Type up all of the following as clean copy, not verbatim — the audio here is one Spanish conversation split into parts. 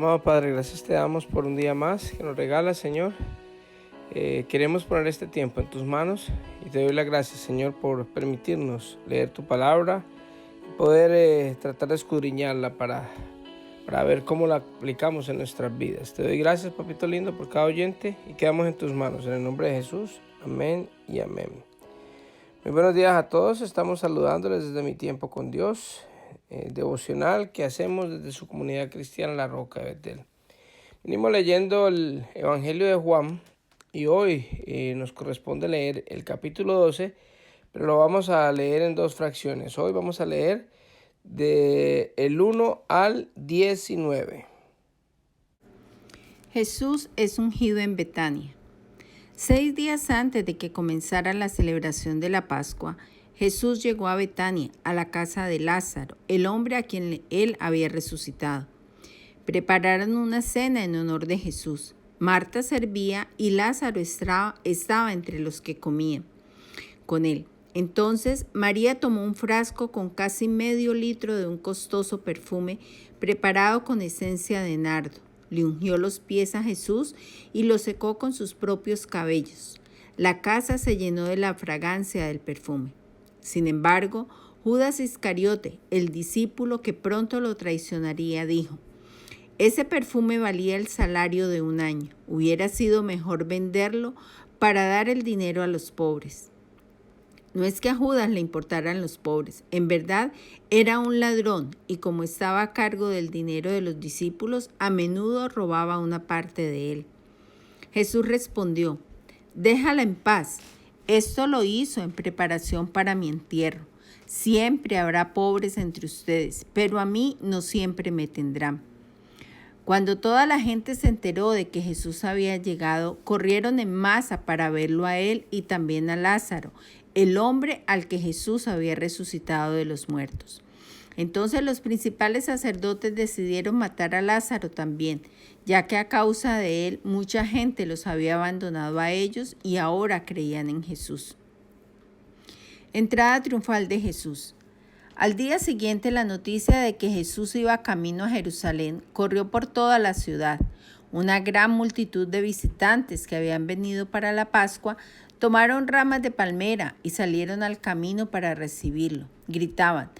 Amado Padre, gracias te damos por un día más que nos regalas, Señor. Queremos poner este tiempo en tus manos y te doy las gracias, Señor, por permitirnos leer tu palabra y poder tratar de escudriñarla para ver cómo la aplicamos en nuestras vidas. Te doy gracias, Papito lindo, por cada oyente y quedamos en tus manos. En el nombre de Jesús, amén y amén. Muy buenos días a todos, estamos saludándoles desde mi tiempo con Dios, devocional que hacemos desde su comunidad cristiana La Roca de Betel. Venimos leyendo el Evangelio de Juan y hoy nos corresponde leer el capítulo 12, pero lo vamos a leer en dos fracciones. Hoy vamos a leer del 1 al 19. Jesús es ungido en Betania. 6 días antes de que comenzara la celebración de la Pascua, Jesús llegó a Betania, a la casa de Lázaro, el hombre a quien él había resucitado. Prepararon una cena en honor de Jesús. Marta servía y Lázaro estaba entre los que comían con él. Entonces María tomó un frasco con casi medio litro de un costoso perfume preparado con esencia de nardo. Le ungió los pies a Jesús y lo secó con sus propios cabellos. La casa se llenó de la fragancia del perfume. Sin embargo, Judas Iscariote, el discípulo que pronto lo traicionaría, dijo: ese perfume valía el salario de un año. Hubiera sido mejor venderlo para dar el dinero a los pobres. No es que a Judas le importaran los pobres, en verdad era un ladrón y como estaba a cargo del dinero de los discípulos, a menudo robaba una parte de él. Jesús respondió: déjala en paz, esto lo hizo en preparación para mi entierro. Siempre habrá pobres entre ustedes, pero a mí no siempre me tendrán. Cuando toda la gente se enteró de que Jesús había llegado, corrieron en masa para verlo a él y también a Lázaro, el hombre al que Jesús había resucitado de los muertos. Entonces los principales sacerdotes decidieron matar a Lázaro también, ya que a causa de él mucha gente los había abandonado a ellos y ahora creían en Jesús. Entrada triunfal de Jesús. Al día siguiente, la noticia de que Jesús iba camino a Jerusalén corrió por toda la ciudad. Una gran multitud de visitantes que habían venido para la Pascua tomaron ramas de palmera y salieron al camino para recibirlo. Gritaban: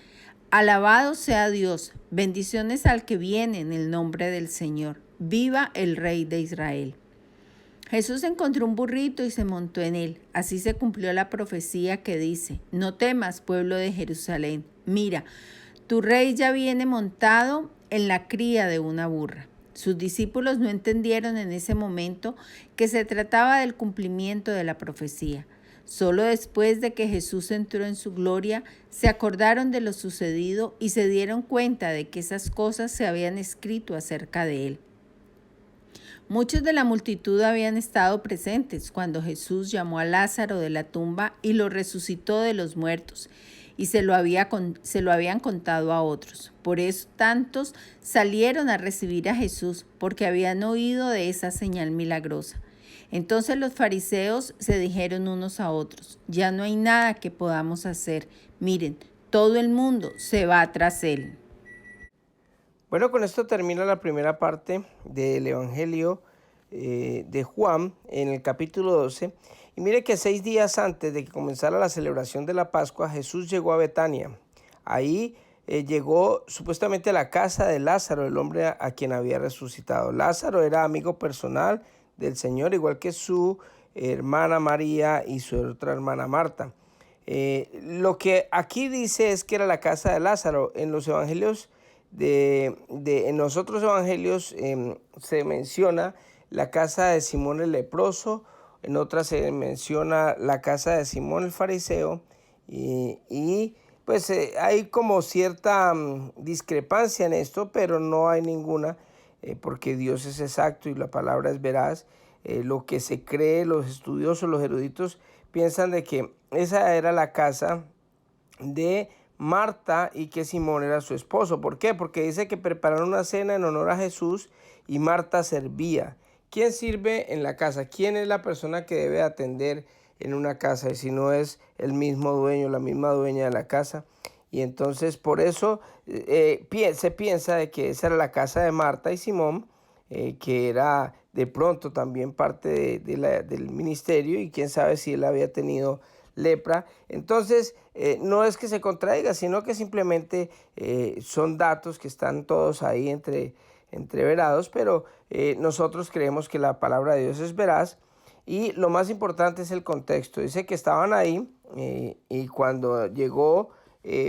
alabado sea Dios, bendiciones al que viene en el nombre del Señor. ¡Viva el Rey de Israel! Jesús encontró un burrito y se montó en él. Así se cumplió la profecía que dice: no temas, pueblo de Jerusalén. Mira, tu rey ya viene montado en la cría de una burra. Sus discípulos no entendieron en ese momento que se trataba del cumplimiento de la profecía. Solo después de que Jesús entró en su gloria, se acordaron de lo sucedido y se dieron cuenta de que esas cosas se habían escrito acerca de él. Muchos de la multitud habían estado presentes cuando Jesús llamó a Lázaro de la tumba y lo resucitó de los muertos, y se lo habían contado a otros. Por eso tantos salieron a recibir a Jesús, porque habían oído de esa señal milagrosa. Entonces los fariseos se dijeron unos a otros: ya no hay nada que podamos hacer. Miren, todo el mundo se va tras él. Bueno, con esto termina la primera parte del Evangelio de Juan en el capítulo 12. Y mire que 6 días antes de que comenzara la celebración de la Pascua, Jesús llegó a Betania. Ahí llegó supuestamente a la casa de Lázaro, el hombre a quien había resucitado. Lázaro era amigo personal del Señor, igual que su hermana María y su otra hermana Marta. Lo que aquí dice es que era la casa de Lázaro. En los evangelios en los otros evangelios se menciona la casa de Simón el leproso, en otras se menciona la casa de Simón el fariseo y pues hay como cierta discrepancia en esto, pero no hay ninguna porque Dios es exacto y la palabra es veraz. Lo que se cree, los estudiosos, los eruditos piensan de que esa era la casa de Marta y que Simón era su esposo. ¿Por qué? Porque dice que prepararon una cena en honor a Jesús y Marta servía. ¿Quién sirve en la casa? ¿Quién es la persona que debe atender en una casa? Y si no es el mismo dueño, la misma dueña de la casa. Y entonces por eso se piensa de que esa era la casa de Marta y Simón, que era de pronto también parte del ministerio, y quién sabe si él había tenido lepra. Entonces, no es que se contradiga, sino que simplemente son datos que están todos ahí entreverados, pero nosotros creemos que la palabra de Dios es veraz. Y lo más importante es el contexto. Dice que estaban ahí y cuando llegó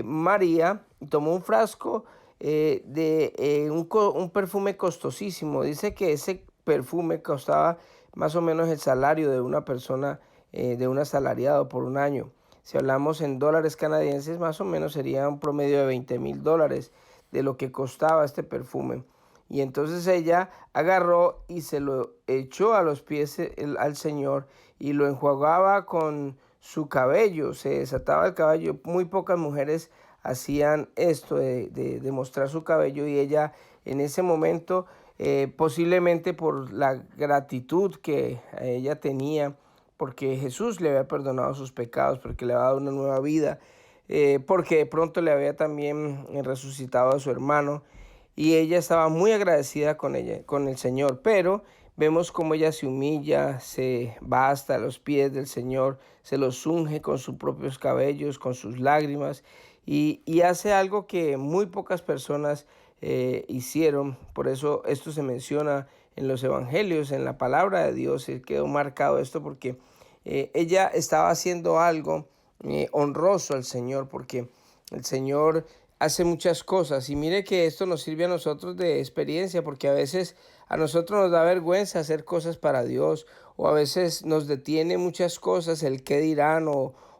María tomó un frasco un perfume costosísimo. Dice que ese perfume costaba más o menos el salario de una persona, de un asalariado por un año. Si hablamos en dólares canadienses, más o menos sería un promedio de $20,000 de lo que costaba este perfume. Y entonces ella agarró y se lo echó a los pies al Señor y lo enjuagaba con su cabello, se desataba el cabello. Muy pocas mujeres hacían esto de mostrar su cabello, y ella en ese momento, posiblemente por la gratitud que ella tenía, porque Jesús le había perdonado sus pecados, porque le había dado una nueva vida, porque de pronto le había también resucitado a su hermano, y ella estaba muy agradecida con el Señor. Pero vemos cómo ella se humilla, se va hasta los pies del Señor, se los unge con sus propios cabellos, con sus lágrimas, y hace algo que muy pocas personas hicieron. Por eso esto se menciona en los evangelios, en la palabra de Dios, quedó marcado esto, porque ella estaba haciendo algo honroso al Señor, porque el Señor hace muchas cosas. Y mire que esto nos sirve a nosotros de experiencia, porque a veces a nosotros nos da vergüenza hacer cosas para Dios, o a veces nos detiene muchas cosas, el qué dirán,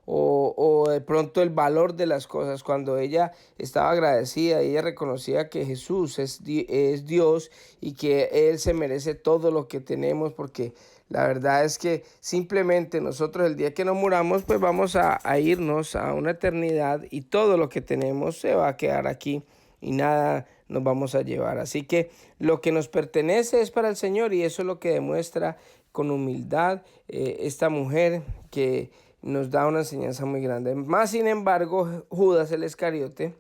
o de pronto el valor de las cosas. Cuando ella estaba agradecida, ella reconocía que Jesús es Dios y que Él se merece todo lo que tenemos, porque la verdad es que simplemente nosotros el día que nos muramos, pues vamos a irnos a una eternidad, y todo lo que tenemos se va a quedar aquí y nada nos vamos a llevar. Así que lo que nos pertenece es para el Señor, y eso es lo que demuestra con humildad esta mujer, que nos da una enseñanza muy grande. Más sin embargo, Judas el Iscariote,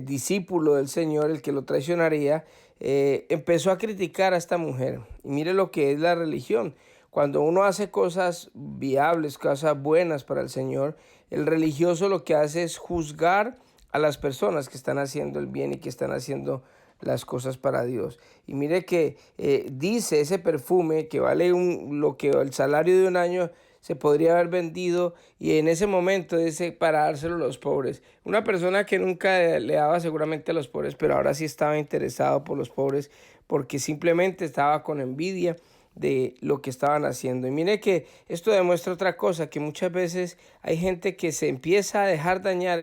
discípulo del Señor, el que lo traicionaría, empezó a criticar a esta mujer. Y mire lo que es la religión. Cuando uno hace cosas viables, cosas buenas para el Señor, el religioso lo que hace es juzgar a las personas que están haciendo el bien y que están haciendo las cosas para Dios. Y mire que dice ese perfume que vale lo que el salario de un año, se podría haber vendido, y en ese momento dice para dárselo a los pobres. Una persona que nunca le daba seguramente a los pobres, pero ahora sí estaba interesado por los pobres, porque simplemente estaba con envidia de lo que estaban haciendo. Y mire que esto demuestra otra cosa, que muchas veces hay gente que se empieza a dejar dañar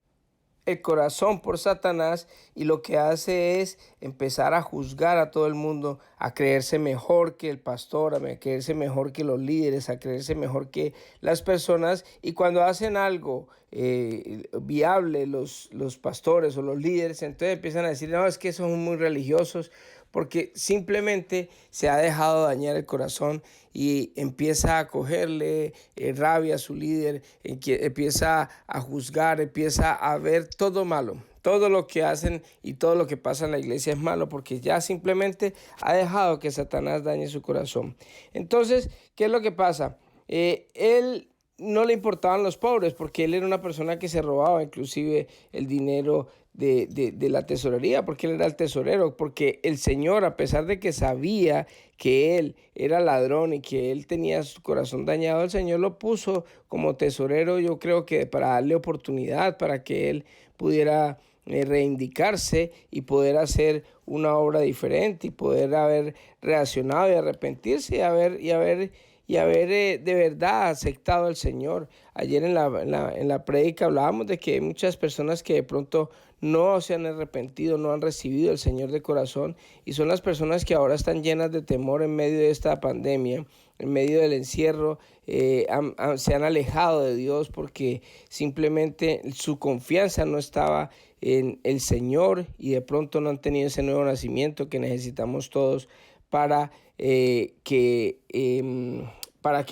el corazón por Satanás, y lo que hace es empezar a juzgar a todo el mundo, a creerse mejor que el pastor, a creerse mejor que los líderes, a creerse mejor que las personas. Y cuando hacen algo viable los pastores o los líderes, entonces empiezan a decir, no, es que son muy religiosos, porque simplemente se ha dejado dañar el corazón, y empieza a cogerle rabia a su líder, empieza a juzgar, empieza a ver todo malo. Todo lo que hacen y todo lo que pasa en la iglesia es malo, porque ya simplemente ha dejado que Satanás dañe su corazón. Entonces, ¿qué es lo que pasa? Él no le importaban los pobres, porque él era una persona que se robaba inclusive el dinero de la tesorería, porque él era el tesorero, porque el Señor, a pesar de que sabía que él era ladrón y que él tenía su corazón dañado, el Señor lo puso como tesorero, yo creo que para darle oportunidad, para que él pudiera reivindicarse y poder hacer una obra diferente, y poder haber reaccionado y arrepentirse, y haber de verdad aceptado al Señor. Ayer en la prédica hablábamos de que hay muchas personas que de pronto no se han arrepentido, no han recibido al Señor de corazón, y son las personas que ahora están llenas de temor en medio de esta pandemia, en medio del encierro. Se han alejado de Dios porque simplemente su confianza no estaba en el Señor, y de pronto no han tenido ese nuevo nacimiento que necesitamos todos para que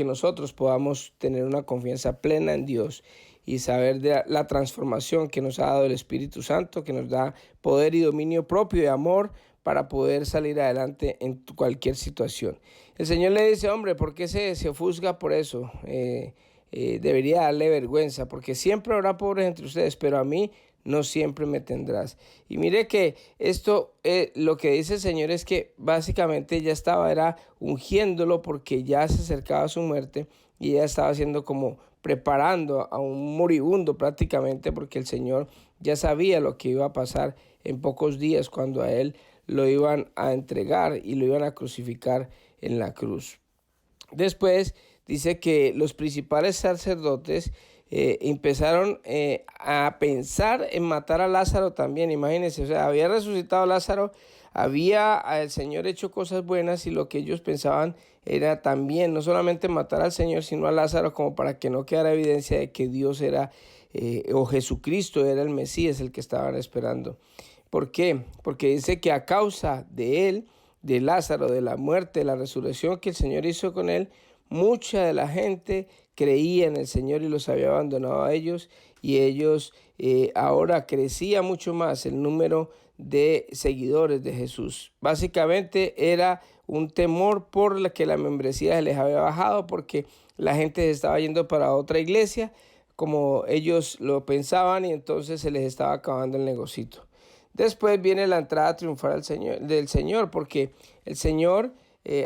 nosotros podamos tener una confianza plena en Dios. y saber de la transformación que nos ha dado el Espíritu Santo, que nos da poder y dominio propio y amor para poder salir adelante en cualquier situación. El Señor le dice, hombre, ¿por qué se ofusca por eso? Debería darle vergüenza, porque siempre habrá pobres entre ustedes, pero a mí no siempre me tendrás. Y mire que esto, lo que dice el Señor es que básicamente ya era ungiéndolo porque ya se acercaba a su muerte y ya estaba haciendo como preparando a un moribundo prácticamente, porque el Señor ya sabía lo que iba a pasar en pocos días cuando a él lo iban a entregar y lo iban a crucificar en la cruz. Después dice que los principales sacerdotes empezaron a pensar en matar a Lázaro también. Imagínense, o sea, había resucitado a Lázaro, había el Señor hecho cosas buenas y lo que ellos pensaban era también no solamente matar al Señor, sino a Lázaro, como para que no quedara evidencia de que Dios era o Jesucristo era el Mesías, el que estaban esperando. ¿Por qué? Porque dice que a causa de él, de Lázaro, de la muerte, de la resurrección que el Señor hizo con él, mucha de la gente creía en el Señor y los había abandonado a ellos, y ellos ahora crecía mucho más el número de seguidores de Jesús. Básicamente era un temor por la que la membresía se les había bajado, porque la gente se estaba yendo para otra iglesia como ellos lo pensaban, y entonces se les estaba acabando el negocito. Después viene la entrada triunfal del Señor, porque el Señor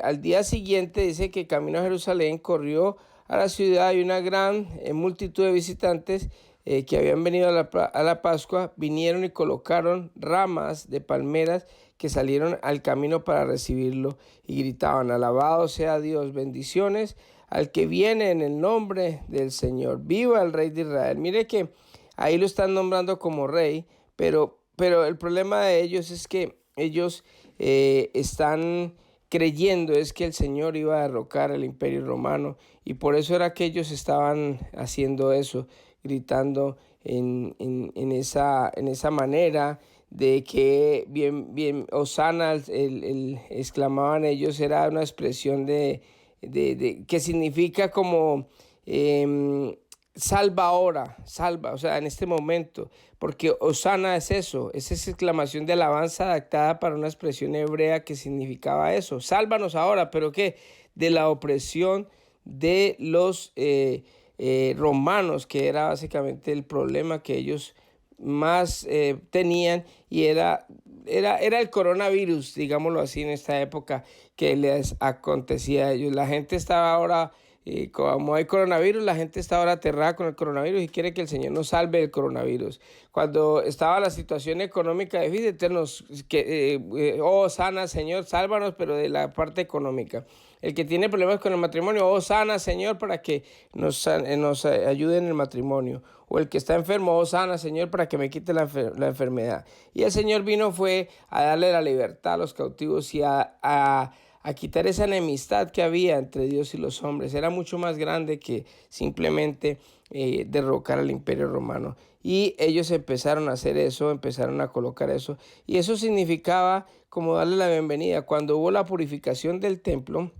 al día siguiente dice que camino a Jerusalén corrió a la ciudad y una gran multitud de visitantes que habían venido a la Pascua, vinieron y colocaron ramas de palmeras que salieron al camino para recibirlo y gritaban, alabado sea Dios, bendiciones al que viene en el nombre del Señor, viva el Rey de Israel. Mire que ahí lo están nombrando como rey, pero el problema de ellos es que ellos están creyendo es que el Señor iba a derrocar el Imperio Romano, y por eso era que ellos estaban haciendo eso, gritando en esa manera de que bien Osana, exclamaban ellos, era una expresión de que significa como salva ahora, salva, o sea, en este momento, porque Osana es eso, es esa exclamación de alabanza adaptada para una expresión hebrea que significaba eso, sálvanos ahora, pero ¿qué? De la opresión de los romanos, que era básicamente el problema que ellos más tenían, y era el coronavirus, digámoslo así, en esta época que les acontecía a ellos. La gente estaba ahora, como hay coronavirus, la gente está ahora aterrada con el coronavirus y quiere que el Señor nos salve del coronavirus. Cuando estaba la situación económica difícil, oh, sana Señor, sálvanos, pero de la parte económica. El que tiene problemas con el matrimonio, oh, sana Señor, para que nos ayude en el matrimonio. O el que está enfermo, oh, sana Señor, para que me quite la enfermedad. Y el Señor fue a darle la libertad a los cautivos y a quitar esa enemistad que había entre Dios y los hombres. Era mucho más grande que simplemente derrocar al Imperio Romano. Y ellos empezaron a hacer eso, empezaron a colocar eso. Y eso significaba como darle la bienvenida. Cuando hubo la purificación del templo,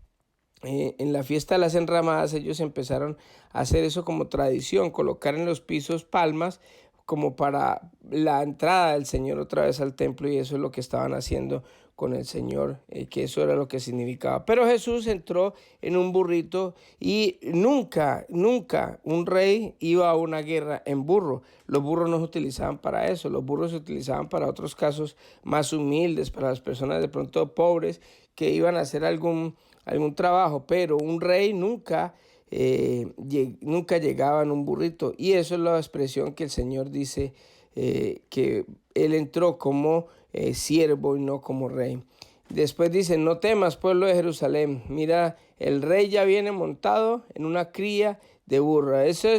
en la fiesta de las enramadas, ellos empezaron a hacer eso como tradición, colocar en los pisos palmas como para la entrada del Señor otra vez al templo, y eso es lo que estaban haciendo con el Señor, que eso era lo que significaba. Pero Jesús entró en un burrito, y nunca un rey iba a una guerra en burro. Los burros no se utilizaban para eso, los burros se utilizaban para otros casos más humildes, para las personas de pronto pobres que iban a hacer algún trabajo, pero un rey nunca llegaba en un burrito. Y eso es la expresión que el Señor dice, que Él entró como siervo y no como rey. Después dice, no temas, pueblo de Jerusalén, mira, el rey ya viene montado en una cría de burro. Esa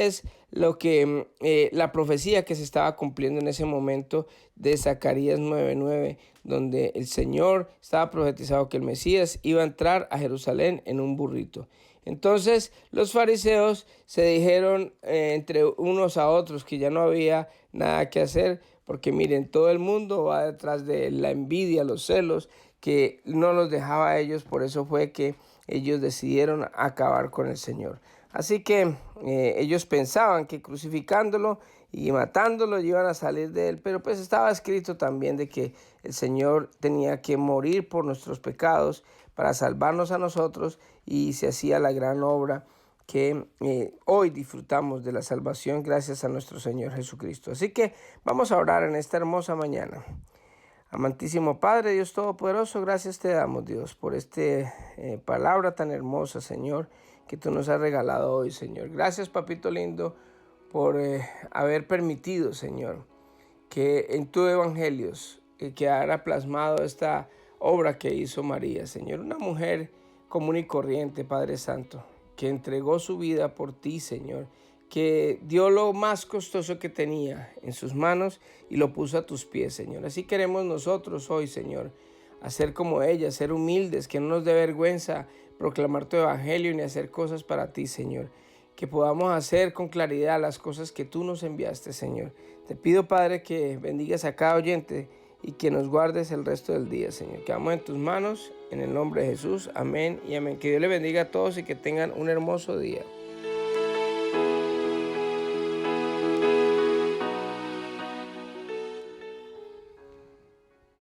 es lo que la profecía que se estaba cumpliendo en ese momento de Zacarías 9:9, donde el Señor estaba profetizado que el Mesías iba a entrar a Jerusalén en un burrito. Entonces los fariseos se dijeron entre unos a otros que ya no había nada que hacer, porque miren, todo el mundo va detrás de la envidia, los celos, que no los dejaba a ellos. Por eso fue que ellos decidieron acabar con el Señor. Así que ellos pensaban que crucificándolo y matándolo iban a salir de él, pero pues estaba escrito también de que el Señor tenía que morir por nuestros pecados para salvarnos a nosotros, y se hacía la gran obra que hoy disfrutamos de la salvación gracias a nuestro Señor Jesucristo. Así que vamos a orar en esta hermosa mañana. Amantísimo Padre, Dios Todopoderoso, gracias te damos, Dios, por esta palabra tan hermosa, Señor, que tú nos has regalado hoy, Señor. Gracias, papito lindo, por haber permitido, Señor, que en tu evangelio quedara plasmado esta obra que hizo María, Señor. Una mujer común y corriente, Padre Santo, que entregó su vida por ti, Señor, que dio lo más costoso que tenía en sus manos y lo puso a tus pies, Señor. Así queremos nosotros hoy, Señor, hacer como ella, ser humildes, que no nos dé vergüenza proclamar tu evangelio ni hacer cosas para ti, Señor. Que podamos hacer con claridad las cosas que tú nos enviaste, Señor. Te pido, Padre, que bendigas a cada oyente y que nos guardes el resto del día, Señor. Quedamos en tus manos, en el nombre de Jesús. Amén y amén. Que Dios le bendiga a todos y que tengan un hermoso día.